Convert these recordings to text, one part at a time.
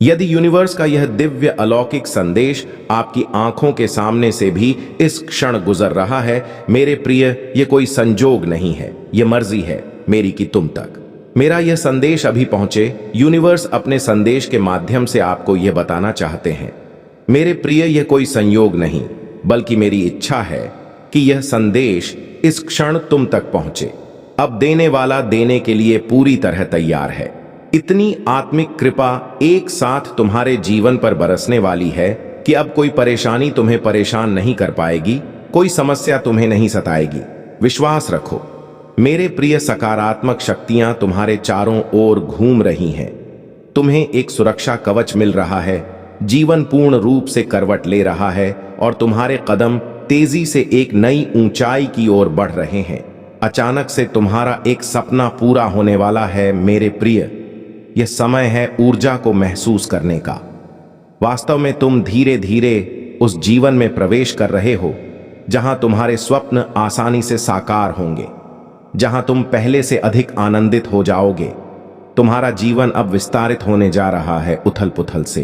यदि यूनिवर्स का यह दिव्य अलौकिक संदेश आपकी आंखों के सामने से भी इस क्षण गुजर रहा है, मेरे प्रिय, ये कोई संजोग नहीं है, ये मर्जी है मेरी कि तुम तक मेरा यह संदेश अभी पहुंचे। यूनिवर्स अपने संदेश के माध्यम से आपको यह बताना चाहते हैं, मेरे प्रिय, यह कोई संयोग नहीं, बल्कि मेरी इच्छा है कि यह संदेश इस क्षण तुम तक पहुंचे। अब देने वाला देने के लिए पूरी तरह तैयार है। इतनी आत्मिक कृपा एक साथ तुम्हारे जीवन पर बरसने वाली है कि अब कोई परेशानी तुम्हें परेशान नहीं कर पाएगी, कोई समस्या तुम्हें नहीं सताएगी। विश्वास रखो मेरे प्रिय, सकारात्मक शक्तियां तुम्हारे चारों ओर घूम रही हैं। तुम्हें एक सुरक्षा कवच मिल रहा है, जीवन पूर्ण रूप से करवट ले रहा है और तुम्हारे कदम तेजी से एक नई ऊंचाई की ओर बढ़ रहे हैं। अचानक से तुम्हारा एक सपना पूरा होने वाला है मेरे प्रिय। यह समय है ऊर्जा को महसूस करने का। वास्तव में तुम धीरे धीरे उस जीवन में प्रवेश कर रहे हो जहां तुम्हारे स्वप्न आसानी से साकार होंगे, जहां तुम पहले से अधिक आनंदित हो जाओगे। तुम्हारा जीवन अब विस्तारित होने जा रहा है उथल पुथल से।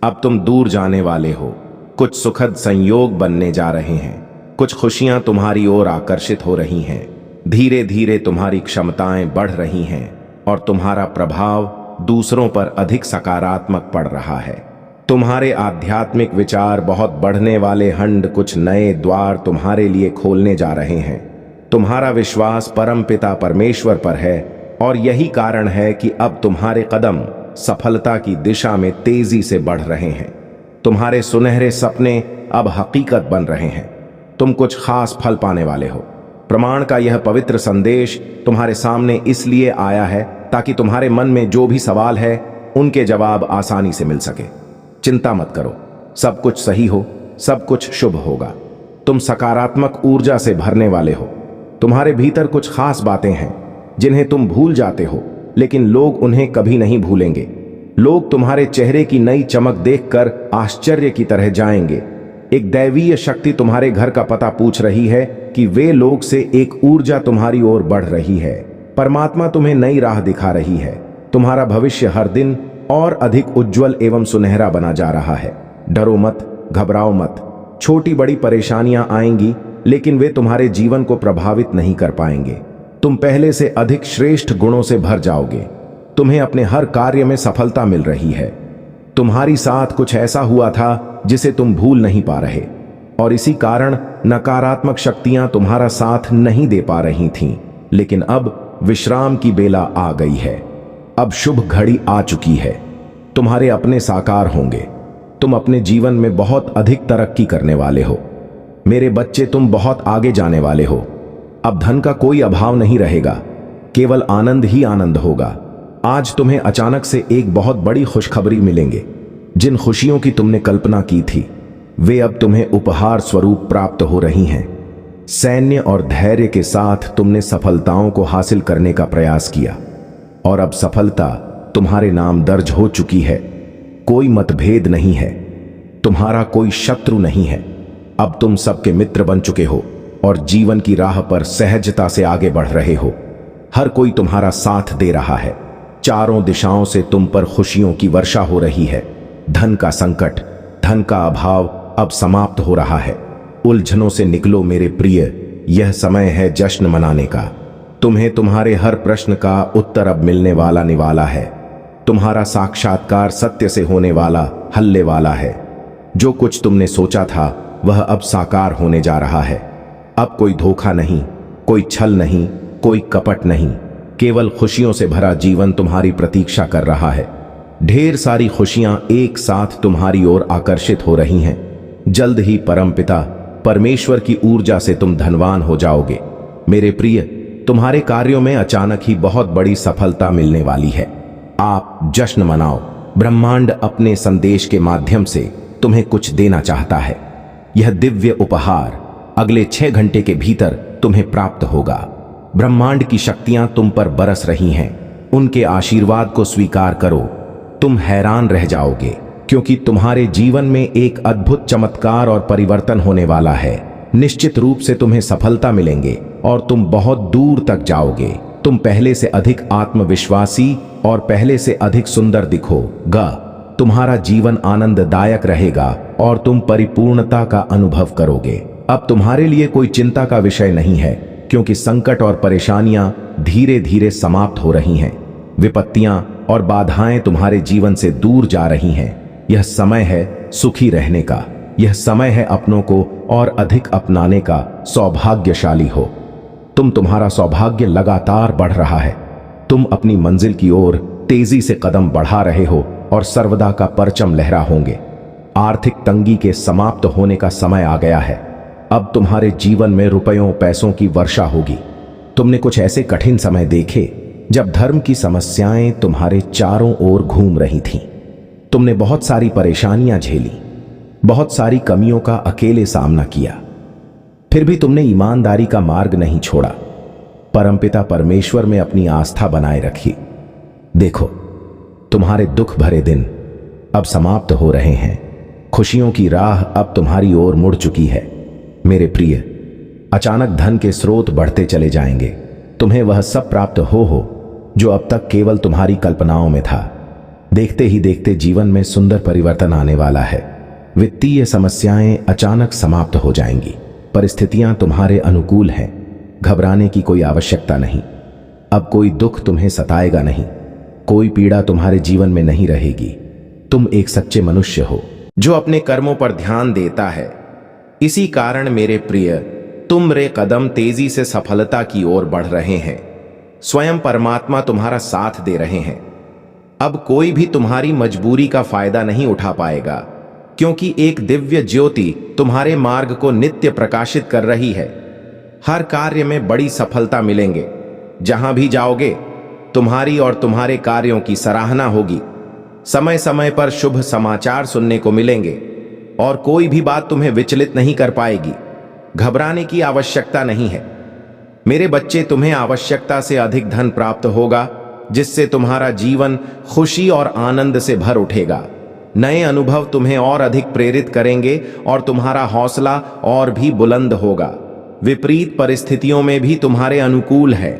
अब तुम दूर जाने वाले हो, कुछ सुखद संयोग बनने जा रहे हैं, कुछ खुशियां तुम्हारी ओर आकर्षित हो रही हैं। धीरे धीरे तुम्हारी क्षमताएं बढ़ रही हैं और तुम्हारा प्रभाव दूसरों पर अधिक सकारात्मक पड़ रहा है। तुम्हारे आध्यात्मिक विचार बहुत बढ़ने वाले हंड कुछ नए द्वार तुम्हारे लिए खोलने जा रहे हैं। तुम्हारा विश्वास परमपिता परमेश्वर पर है और यही कारण है कि अब तुम्हारे कदम सफलता की दिशा में तेजी से बढ़ रहे हैं। तुम्हारे सुनहरे सपने अब हकीकत बन रहे हैं। तुम कुछ खास फल पाने वाले हो। प्रमाण का यह पवित्र संदेश तुम्हारे सामने इसलिए आया है ताकि तुम्हारे मन में जो भी सवाल है उनके जवाब आसानी से मिल सके। चिंता मत करो, सब कुछ सही हो, सब कुछ शुभ होगा। तुम सकारात्मक ऊर्जा से भरने वाले हो। तुम्हारे भीतर कुछ खास बातें हैं जिन्हें तुम भूल जाते हो, लेकिन लोग उन्हें कभी नहीं भूलेंगे। लोग तुम्हारे चेहरे की नई चमक देखकर आश्चर्य की तरह जाएंगे। एक दैवीय शक्ति तुम्हारे घर का पता पूछ रही है कि वे लोग से एक ऊर्जा तुम्हारी ओर बढ़ रही है। परमात्मा तुम्हें नई राह दिखा रही है। तुम्हारा भविष्य हर दिन और अधिक उज्जवल एवं सुनहरा बना जा रहा है। डरो मत, घबराओ मत। छोटी बड़ी परेशानियां आएंगी, लेकिन वे तुम्हारे जीवन को प्रभावित नहीं कर पाएंगे। तुम पहले से अधिक श्रेष्ठ गुणों से भर जाओगे। तुम्हें अपने हर कार्य में सफलता मिल रही है। तुम्हारी साथ कुछ ऐसा हुआ था जिसे तुम भूल नहीं पा रहे और इसी कारण नकारात्मक शक्तियां तुम्हारा साथ नहीं दे पा रही थीं। लेकिन अब विश्राम की बेला आ गई है। अब शुभ घड़ी आ चुकी है। तुम्हारे अपने साकार होंगे। तुम अपने जीवन में बहुत अधिक तरक्की करने वाले हो। मेरे बच्चे, तुम बहुत आगे जाने वाले हो। अब धन का कोई अभाव नहीं रहेगा, केवल आनंद ही आनंद होगा। आज तुम्हें अचानक से एक बहुत बड़ी खुशखबरी मिलेंगे। जिन खुशियों की तुमने कल्पना की थी वे अब तुम्हें उपहार स्वरूप प्राप्त हो रही हैं। सैन्य और धैर्य के साथ तुमने सफलताओं को हासिल करने का प्रयास किया और अब सफलता तुम्हारे नाम दर्ज हो चुकी है। कोई मतभेद नहीं है, तुम्हारा कोई शत्रु नहीं है। अब तुम सबके मित्र बन चुके हो और जीवन की राह पर सहजता से आगे बढ़ रहे हो। हर कोई तुम्हारा साथ दे रहा है। चारों दिशाओं से तुम पर खुशियों की वर्षा हो रही है। धन का संकट, धन का अभाव अब समाप्त हो रहा है। उलझनों से निकलो मेरे प्रिय, यह समय है जश्न मनाने का। तुम्हें तुम्हारे हर प्रश्न का उत्तर अब मिलने वाला निवाला है। तुम्हारा साक्षात्कार सत्य से होने वाला, हल्ले वाला है। जो कुछ तुमने सोचा था वह अब साकार होने जा रहा है। अब कोई धोखा नहीं, कोई छल नहीं, कोई कपट नहीं, केवल खुशियों से भरा जीवन तुम्हारी प्रतीक्षा कर रहा है। ढेर सारी खुशियां एक साथ तुम्हारी ओर आकर्षित हो रही हैं। जल्द ही परमपिता परमेश्वर की ऊर्जा से तुम धनवान हो जाओगे। मेरे प्रिय, तुम्हारे कार्यों में अचानक ही बहुत बड़ी सफलता मिलने वाली है। आप जश्न मनाओ। ब्रह्मांड अपने संदेश के माध्यम से तुम्हें कुछ देना चाहता है। यह दिव्य उपहार अगले 6 घंटे के भीतर तुम्हें प्राप्त होगा। ब्रह्मांड की शक्तियां तुम पर बरस रही हैं। उनके आशीर्वाद को स्वीकार करो। तुम हैरान रह जाओगे क्योंकि तुम्हारे जीवन में एक अद्भुत चमत्कार और परिवर्तन होने वाला है। निश्चित रूप से तुम्हें सफलता मिलेंगे और तुम बहुत दूर तक जाओगे। तुम पहले से अधिक आत्मविश्वासी और पहले से अधिक सुंदर दिखोगे। तुम्हारा जीवन आनंददायक रहेगा और तुम परिपूर्णता का अनुभव करोगे। अब तुम्हारे लिए कोई चिंता का विषय नहीं है, क्योंकि संकट और परेशानियां धीरे धीरे समाप्त हो रही हैं। विपत्तियां और बाधाएं तुम्हारे जीवन से दूर जा रही हैं। यह समय है सुखी रहने का। यह समय है अपनों को और अधिक अपनाने का। सौभाग्यशाली हो तुम। तुम्हारा सौभाग्य लगातार बढ़ रहा है। तुम अपनी मंजिल की ओर तेजी से कदम बढ़ा रहे हो और सर्वदा का परचम लहरा होंगे। आर्थिक तंगी के समाप्त होने का समय आ गया है। अब तुम्हारे जीवन में रुपयों पैसों की वर्षा होगी। तुमने कुछ ऐसे कठिन समय देखे जब धर्म की समस्याएं तुम्हारे चारों ओर घूम रही थीं। तुमने बहुत सारी परेशानियां झेली, बहुत सारी कमियों का अकेले सामना किया। फिर भी तुमने ईमानदारी का मार्ग नहीं छोड़ा। परमपिता परमेश्वर में अपनी आस्था बनाए रखी। देखो, तुम्हारे दुख भरे दिन अब समाप्त हो रहे हैं। खुशियों की राह अब तुम्हारी ओर मुड़ चुकी है। मेरे प्रिय, अचानक धन के स्रोत बढ़ते चले जाएंगे। तुम्हें वह सब प्राप्त हो जो अब तक केवल तुम्हारी कल्पनाओं में था। देखते ही देखते जीवन में सुंदर परिवर्तन आने वाला है। वित्तीय समस्याएं अचानक समाप्त हो जाएंगी। परिस्थितियां तुम्हारे अनुकूल हैं। घबराने की कोई आवश्यकता नहीं। अब कोई दुख तुम्हें सताएगा नहीं। कोई पीड़ा तुम्हारे जीवन में नहीं रहेगी। तुम एक सच्चे मनुष्य हो जो अपने कर्मों पर ध्यान देता है। इसी कारण मेरे प्रिय, तुम्हारे कदम तेजी से सफलता की ओर बढ़ रहे हैं। स्वयं परमात्मा तुम्हारा साथ दे रहे हैं। अब कोई भी तुम्हारी मजबूरी का फायदा नहीं उठा पाएगा, क्योंकि एक दिव्य ज्योति तुम्हारे मार्ग को नित्य प्रकाशित कर रही है। हर कार्य में बड़ी सफलता मिलेंगे। जहां भी जाओगे तुम्हारी और तुम्हारे कार्यों की सराहना होगी। समय समय पर शुभ समाचार सुनने को मिलेंगे और कोई भी बात तुम्हें विचलित नहीं कर पाएगी। घबराने की आवश्यकता नहीं है मेरे बच्चे। तुम्हें आवश्यकता से अधिक धन प्राप्त होगा, जिससे तुम्हारा जीवन खुशी और आनंद से भर उठेगा। नए अनुभव तुम्हें और अधिक प्रेरित करेंगे और तुम्हारा हौसला और भी बुलंद होगा। विपरीत परिस्थितियों में भी तुम्हारे अनुकूल है,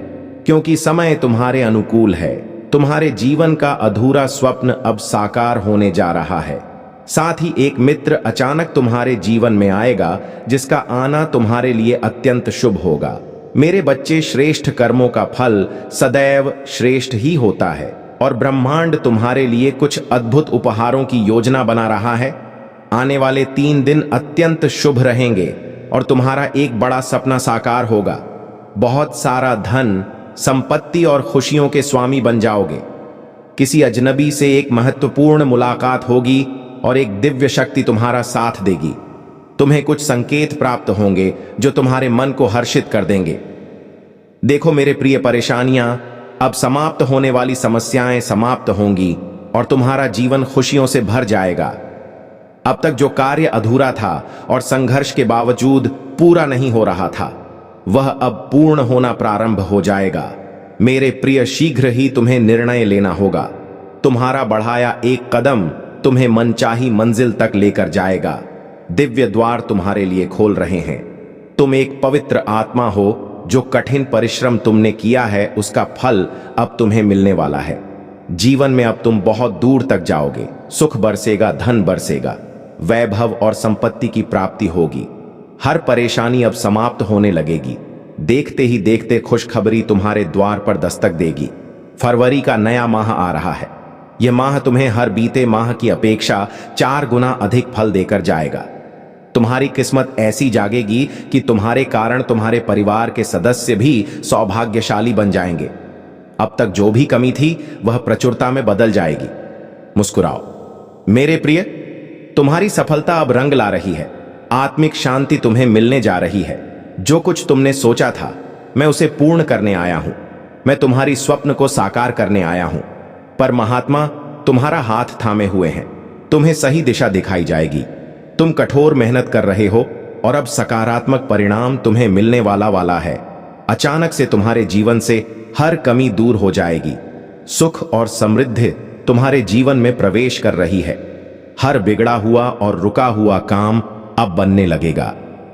क्योंकि समय तुम्हारे अनुकूल है। तुम्हारे जीवन का अधूरा स्वप्न अब साकार होने जा रहा है। साथ ही एक मित्र अचानक तुम्हारे जीवन में आएगा, जिसका आना तुम्हारे लिए अत्यंत शुभ होगा। मेरे बच्चे, श्रेष्ठ कर्मों का फल सदैव श्रेष्ठ ही होता है और ब्रह्मांड तुम्हारे लिए कुछ अद्भुत उपहारों की योजना बना रहा है। आने वाले 3 दिन अत्यंत शुभ रहेंगे और तुम्हारा एक बड़ा सपना साकार होगा। बहुत सारा धन, संपत्ति और खुशियों के स्वामी बन जाओगे। किसी अजनबी से एक महत्वपूर्ण मुलाकात होगी और एक दिव्य शक्ति तुम्हारा साथ देगी। तुम्हें कुछ संकेत प्राप्त होंगे जो तुम्हारे मन को हर्षित कर देंगे। देखो मेरे प्रिय, परेशानियां अब समाप्त होने वाली समस्याएं समाप्त होंगी और तुम्हारा जीवन खुशियों से भर जाएगा। अब तक जो कार्य अधूरा था और संघर्ष के बावजूद पूरा नहीं हो रहा था, वह अब पूर्ण होना प्रारंभ हो जाएगा। मेरे प्रिय, शीघ्र ही तुम्हें निर्णय लेना होगा। तुम्हारा बढ़ाया एक कदम तुम्हें मनचाही मंजिल तक लेकर जाएगा। दिव्य द्वार तुम्हारे लिए खोल रहे हैं। तुम एक पवित्र आत्मा हो। जो कठिन परिश्रम तुमने किया है, उसका फल अब तुम्हें मिलने वाला है। जीवन में अब तुम बहुत दूर तक जाओगे। सुख बरसेगा, धन बरसेगा, वैभव और संपत्ति की प्राप्ति होगी। हर परेशानी अब समाप्त होने लगेगी। देखते ही देखते खुशखबरी तुम्हारे द्वार पर दस्तक देगी। फरवरी का नया माह आ रहा है। यह माह तुम्हें हर बीते माह की अपेक्षा 4 गुना अधिक फल देकर जाएगा। तुम्हारी किस्मत ऐसी जागेगी कि तुम्हारे कारण तुम्हारे परिवार के सदस्य भी सौभाग्यशाली बन जाएंगे। अब तक जो भी कमी थी, वह प्रचुरता में बदल जाएगी। मुस्कुराओ मेरे प्रिय, तुम्हारी सफलता अब रंग ला रही है। आत्मिक शांति तुम्हें मिलने जा रही है। जो कुछ तुमने सोचा था, मैं उसे पूर्ण करने आया हूं। मैं तुम्हारी स्वप्न को साकार करने आया हूं। परमात्मा तुम्हारा हाथ थामे हुए हैं। तुम्हें सही दिशा दिखाई जाएगी। तुम कठोर मेहनत कर रहे हो और अब सकारात्मक परिणाम तुम्हें मिलने वाला है। अचानक से तुम्हारे जीवन से हर कमी दूर हो जाएगी। सुख और समृद्धि तुम्हारे जीवन में प्रवेश कर रही है। हर बिगड़ा हुआ और रुका हुआ काम अब बनने लगेगा।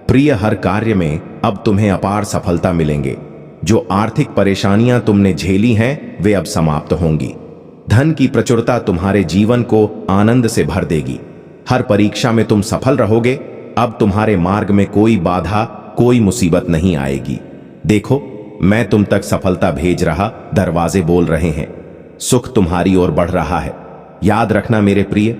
प्रिय, हर कार्य में अब तुम्हें अपार सफलता मिलेंगे। जो आर्थिक परेशानियां तुमने झेली हैं, वे अब समाप्त होंगी। धन की प्रचुरता तुम्हारे जीवन को आनंद से भर देगी। हर परीक्षा में तुम सफल रहोगे। अब तुम्हारे मार्ग में कोई बाधा, कोई मुसीबत नहीं आएगी। देखो, मैं तुम तक सफलता भेज रहा दरवाजे बोल रहे हैं। सुख तुम्हारी ओर बढ़ रहा है। याद रखना मेरे प्रिय,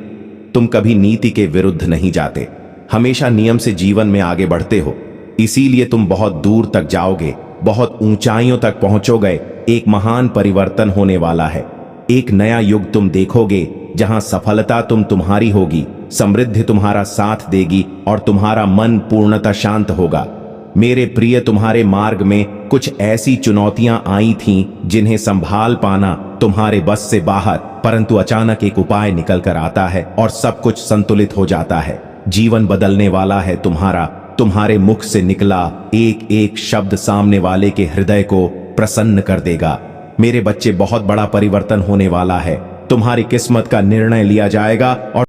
तुम कभी नीति के विरुद्ध नहीं जाते, हमेशा नियम से जीवन में आगे बढ़ते हो। इसीलिए तुम बहुत दूर तक जाओगे, बहुत ऊंचाइयों तक पहुंचोगे। एक महान परिवर्तन होने वाला है। एक नया युग तुम देखोगे जहां सफलता तुम्हारी होगी, समृद्धि तुम्हारा साथ देगी और तुम्हारा मन पूर्णतः शांत होगा। मेरे प्रिय, तुम्हारे मार्ग में कुछ ऐसी चुनौतियां आई थीं जिन्हें संभाल पाना तुम्हारे बस से बाहर, परंतु अचानक एक उपाय निकल कर आता है और सब कुछ संतुलित हो जाता है। जीवन बदलने वाला है तुम्हारा। तुम्हारे मुख से निकला एक एक शब्द सामने वाले के हृदय को प्रसन्न कर देगा। मेरे बच्चे, बहुत बड़ा परिवर्तन होने वाला है। तुम्हारी किस्मत का निर्णय लिया जाएगा और